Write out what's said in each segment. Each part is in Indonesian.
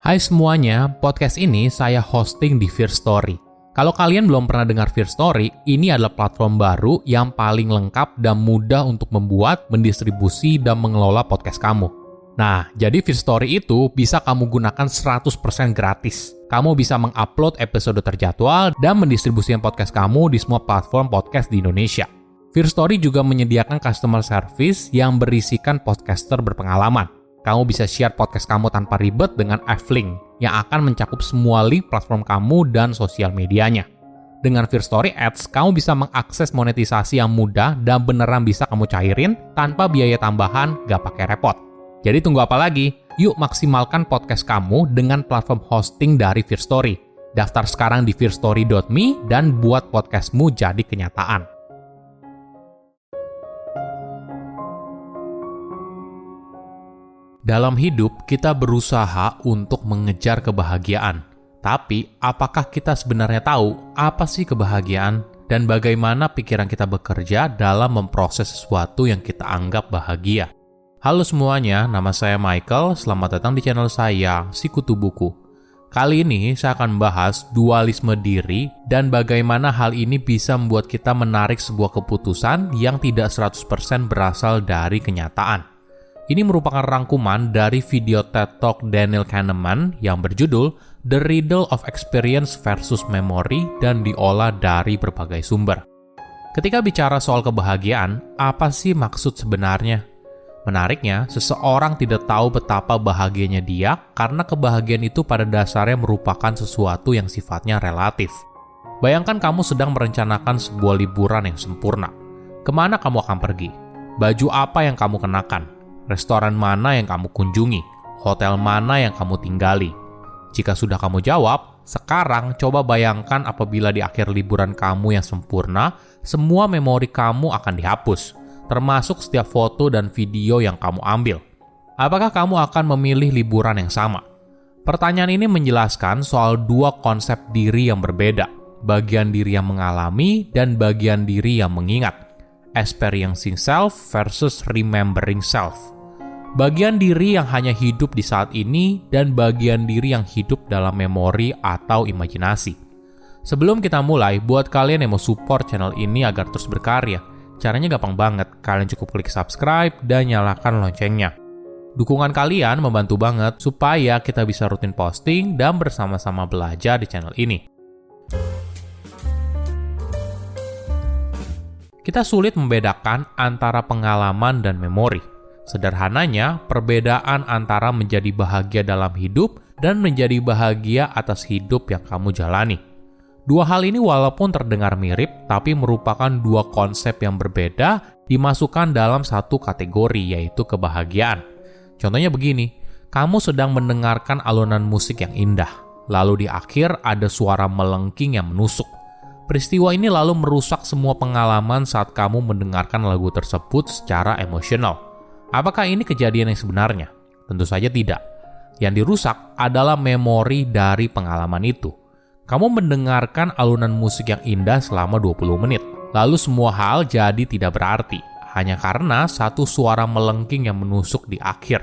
Hai semuanya, podcast ini saya hosting di Firstory. Kalau kalian belum pernah dengar Firstory, ini adalah platform baru yang paling lengkap dan mudah untuk membuat, mendistribusi, dan mengelola podcast kamu. Nah, jadi Firstory itu bisa kamu gunakan 100% gratis. Kamu bisa mengupload episode terjadwal dan mendistribusikan podcast kamu di semua platform podcast di Indonesia. Firstory juga menyediakan customer service yang berisikan podcaster berpengalaman. Kamu bisa share podcast kamu tanpa ribet dengan F-Link yang akan mencakup semua link platform kamu dan sosial medianya. Dengan Firstory Ads, kamu bisa mengakses monetisasi yang mudah dan beneran bisa kamu cairin tanpa biaya tambahan, gak pakai repot. Jadi tunggu apa lagi? Yuk maksimalkan podcast kamu dengan platform hosting dari Firstory. Daftar sekarang di firstory.me dan buat podcastmu jadi kenyataan. Dalam hidup, kita berusaha untuk mengejar kebahagiaan. Tapi, apakah kita sebenarnya tahu apa sih kebahagiaan? Dan bagaimana pikiran kita bekerja dalam memproses sesuatu yang kita anggap bahagia? Halo semuanya, nama saya Michael. Selamat datang di channel saya, Sikutu Buku. Kali ini, saya akan membahas dualisme diri dan bagaimana hal ini bisa membuat kita menarik sebuah keputusan yang tidak 100% berasal dari kenyataan. Ini merupakan rangkuman dari video TED Talk Daniel Kahneman yang berjudul The Riddle of Experience versus Memory dan diolah dari berbagai sumber. Ketika bicara soal kebahagiaan, apa sih maksud sebenarnya? Menariknya, seseorang tidak tahu betapa bahagianya dia karena kebahagiaan itu pada dasarnya merupakan sesuatu yang sifatnya relatif. Bayangkan kamu sedang merencanakan sebuah liburan yang sempurna. Kemana kamu akan pergi? Baju apa yang kamu kenakan? Restoran mana yang kamu kunjungi? Hotel mana yang kamu tinggali? Jika sudah kamu jawab, sekarang coba bayangkan apabila di akhir liburan kamu yang sempurna, semua memori kamu akan dihapus, termasuk setiap foto dan video yang kamu ambil. Apakah kamu akan memilih liburan yang sama? Pertanyaan ini menjelaskan soal dua konsep diri yang berbeda, bagian diri yang mengalami dan bagian diri yang mengingat. Experiencing self versus remembering self. Bagian diri yang hanya hidup di saat ini dan bagian diri yang hidup dalam memori atau imajinasi. Sebelum kita mulai, buat kalian yang mau support channel ini agar terus berkarya, caranya gampang banget. Kalian cukup klik subscribe dan nyalakan loncengnya. Dukungan kalian membantu banget supaya kita bisa rutin posting dan bersama-sama belajar di channel ini. Kita sulit membedakan antara pengalaman dan memori. Sederhananya, perbedaan antara menjadi bahagia dalam hidup dan menjadi bahagia atas hidup yang kamu jalani. Dua hal ini walaupun terdengar mirip, tapi merupakan dua konsep yang berbeda dimasukkan dalam satu kategori, yaitu kebahagiaan. Contohnya begini, kamu sedang mendengarkan alunan musik yang indah, lalu di akhir ada suara melengking yang menusuk. Peristiwa ini lalu merusak semua pengalaman saat kamu mendengarkan lagu tersebut secara emosional. Apakah ini kejadian yang sebenarnya? Tentu saja tidak. Yang dirusak adalah memori dari pengalaman itu. Kamu mendengarkan alunan musik yang indah selama 20 menit. Lalu semua hal jadi tidak berarti, hanya karena satu suara melengking yang menusuk di akhir.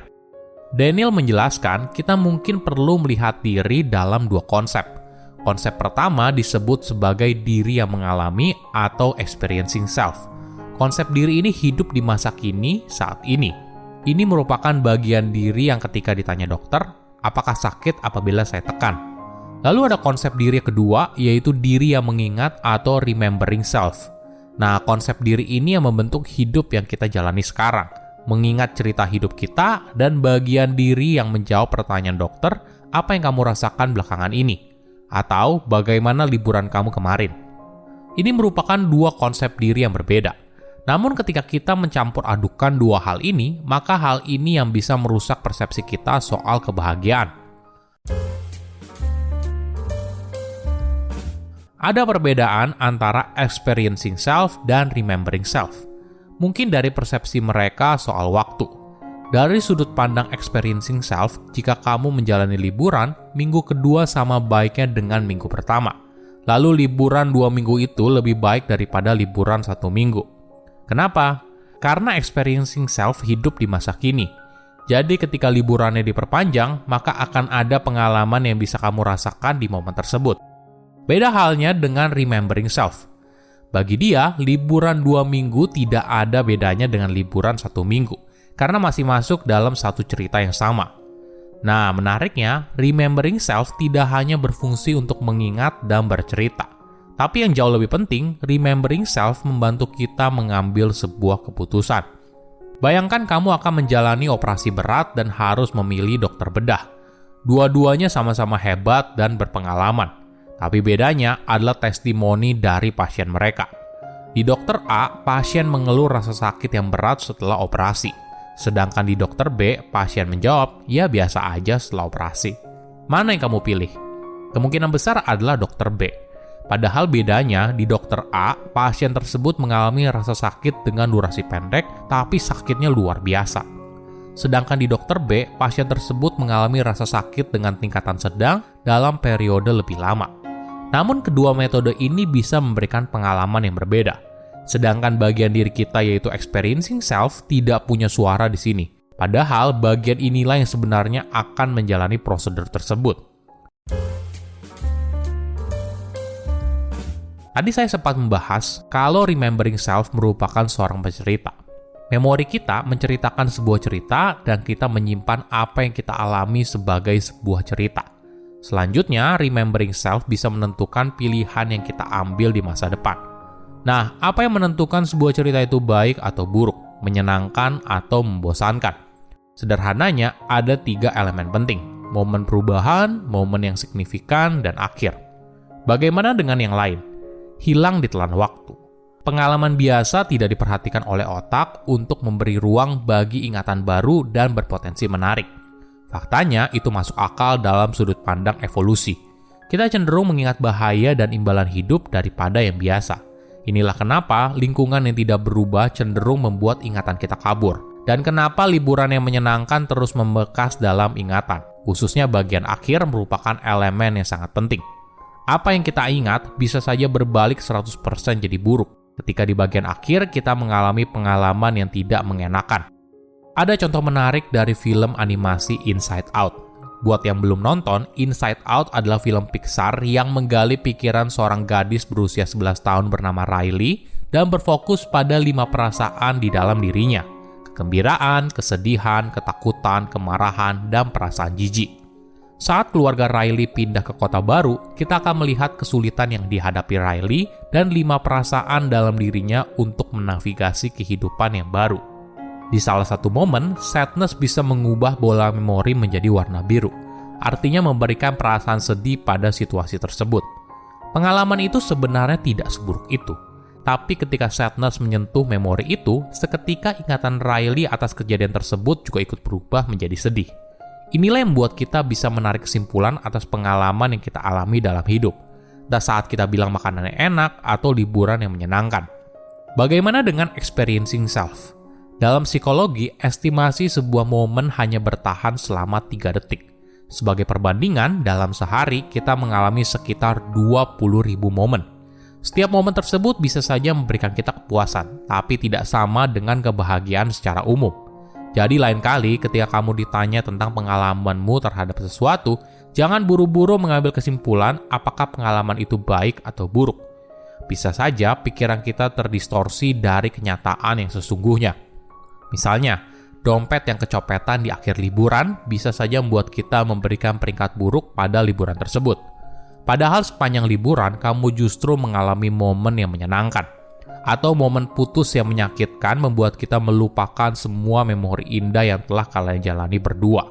Daniel menjelaskan, kita mungkin perlu melihat diri dalam dua konsep. Konsep pertama disebut sebagai diri yang mengalami atau experiencing self. Konsep diri ini hidup di masa kini saat ini. Ini merupakan bagian diri yang ketika ditanya dokter, apakah sakit apabila saya tekan? Lalu ada konsep diri kedua, yaitu diri yang mengingat atau remembering self. Nah, konsep diri ini yang membentuk hidup yang kita jalani sekarang. Mengingat cerita hidup kita dan bagian diri yang menjawab pertanyaan dokter, apa yang kamu rasakan belakangan ini? Atau bagaimana liburan kamu kemarin? Ini merupakan dua konsep diri yang berbeda. Namun ketika kita mencampur adukan dua hal ini, maka hal ini yang bisa merusak persepsi kita soal kebahagiaan. Ada perbedaan antara experiencing self dan remembering self. Mungkin dari persepsi mereka soal waktu. Dari sudut pandang experiencing self, jika kamu menjalani liburan, minggu kedua sama baiknya dengan minggu pertama. Lalu liburan 2 minggu itu lebih baik daripada liburan 1 minggu. Kenapa? Karena experiencing self hidup di masa kini. Jadi ketika liburannya diperpanjang, maka akan ada pengalaman yang bisa kamu rasakan di momen tersebut. Beda halnya dengan remembering self. Bagi dia, liburan 2 minggu tidak ada bedanya dengan liburan 1 minggu, karena masih masuk dalam satu cerita yang sama. Nah, menariknya, remembering self tidak hanya berfungsi untuk mengingat dan bercerita. Tapi yang jauh lebih penting, remembering self membantu kita mengambil sebuah keputusan. Bayangkan kamu akan menjalani operasi berat dan harus memilih dokter bedah. Dua-duanya sama-sama hebat dan berpengalaman. Tapi bedanya adalah testimoni dari pasien mereka. Di dokter A, pasien mengeluh rasa sakit yang berat setelah operasi. Sedangkan di dokter B, pasien menjawab, ya biasa aja setelah operasi. Mana yang kamu pilih? Kemungkinan besar adalah dokter B. Padahal bedanya, di dokter A, pasien tersebut mengalami rasa sakit dengan durasi pendek, tapi sakitnya luar biasa. Sedangkan di dokter B, pasien tersebut mengalami rasa sakit dengan tingkatan sedang dalam periode lebih lama. Namun kedua metode ini bisa memberikan pengalaman yang berbeda. Sedangkan bagian diri kita yaitu experiencing self tidak punya suara di sini. Padahal bagian inilah yang sebenarnya akan menjalani prosedur tersebut. Tadi saya sempat membahas kalau remembering self merupakan seorang pencerita. Memori kita menceritakan sebuah cerita dan kita menyimpan apa yang kita alami sebagai sebuah cerita. Selanjutnya, remembering self bisa menentukan pilihan yang kita ambil di masa depan. Nah, apa yang menentukan sebuah cerita itu baik atau buruk, menyenangkan atau membosankan? Sederhananya, ada 3 elemen penting. Momen perubahan, momen yang signifikan, dan akhir. Bagaimana dengan yang lain? Hilang ditelan waktu. Pengalaman biasa tidak diperhatikan oleh otak untuk memberi ruang bagi ingatan baru dan berpotensi menarik. Faktanya, itu masuk akal dalam sudut pandang evolusi. Kita cenderung mengingat bahaya dan imbalan hidup daripada yang biasa. Inilah kenapa lingkungan yang tidak berubah cenderung membuat ingatan kita kabur. Dan kenapa liburan yang menyenangkan terus membekas dalam ingatan. Khususnya bagian akhir merupakan elemen yang sangat penting. Apa yang kita ingat bisa saja berbalik 100% jadi buruk. Ketika di bagian akhir kita mengalami pengalaman yang tidak mengenakan. Ada contoh menarik dari film animasi Inside Out. Buat yang belum nonton, Inside Out adalah film Pixar yang menggali pikiran seorang gadis berusia 11 tahun bernama Riley dan berfokus pada 5 perasaan di dalam dirinya. Kegembiraan, kesedihan, ketakutan, kemarahan, dan perasaan jijik. Saat keluarga Riley pindah ke kota baru, kita akan melihat kesulitan yang dihadapi Riley dan 5 perasaan dalam dirinya untuk menavigasi kehidupan yang baru. Di salah satu momen, sadness bisa mengubah bola memori menjadi warna biru. Artinya memberikan perasaan sedih pada situasi tersebut. Pengalaman itu sebenarnya tidak seburuk itu. Tapi ketika sadness menyentuh memori itu, seketika ingatan Riley atas kejadian tersebut juga ikut berubah menjadi sedih. Inilah yang membuat kita bisa menarik kesimpulan atas pengalaman yang kita alami dalam hidup. Dan saat kita bilang makanan yang enak atau liburan yang menyenangkan. Bagaimana dengan experiencing self? Dalam psikologi, estimasi sebuah momen hanya bertahan selama 3 detik. Sebagai perbandingan, dalam sehari kita mengalami sekitar 20.000 momen. Setiap momen tersebut bisa saja memberikan kita kepuasan, tapi tidak sama dengan kebahagiaan secara umum. Jadi lain kali ketika kamu ditanya tentang pengalamanmu terhadap sesuatu, jangan buru-buru mengambil kesimpulan apakah pengalaman itu baik atau buruk. Bisa saja pikiran kita terdistorsi dari kenyataan yang sesungguhnya. Misalnya, dompet yang kecopetan di akhir liburan bisa saja membuat kita memberikan peringkat buruk pada liburan tersebut. Padahal sepanjang liburan, kamu justru mengalami momen yang menyenangkan. Atau momen putus yang menyakitkan membuat kita melupakan semua memori indah yang telah kalian jalani berdua.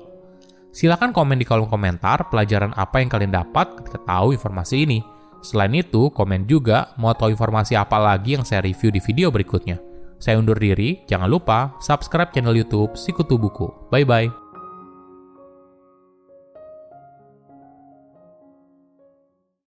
Silahkan komen di kolom komentar pelajaran apa yang kalian dapat ketika tahu informasi ini. Selain itu, komen juga mau tahu informasi apa lagi yang saya review di video berikutnya. Saya undur diri, jangan lupa subscribe channel YouTube Sikutu Buku. Bye-bye.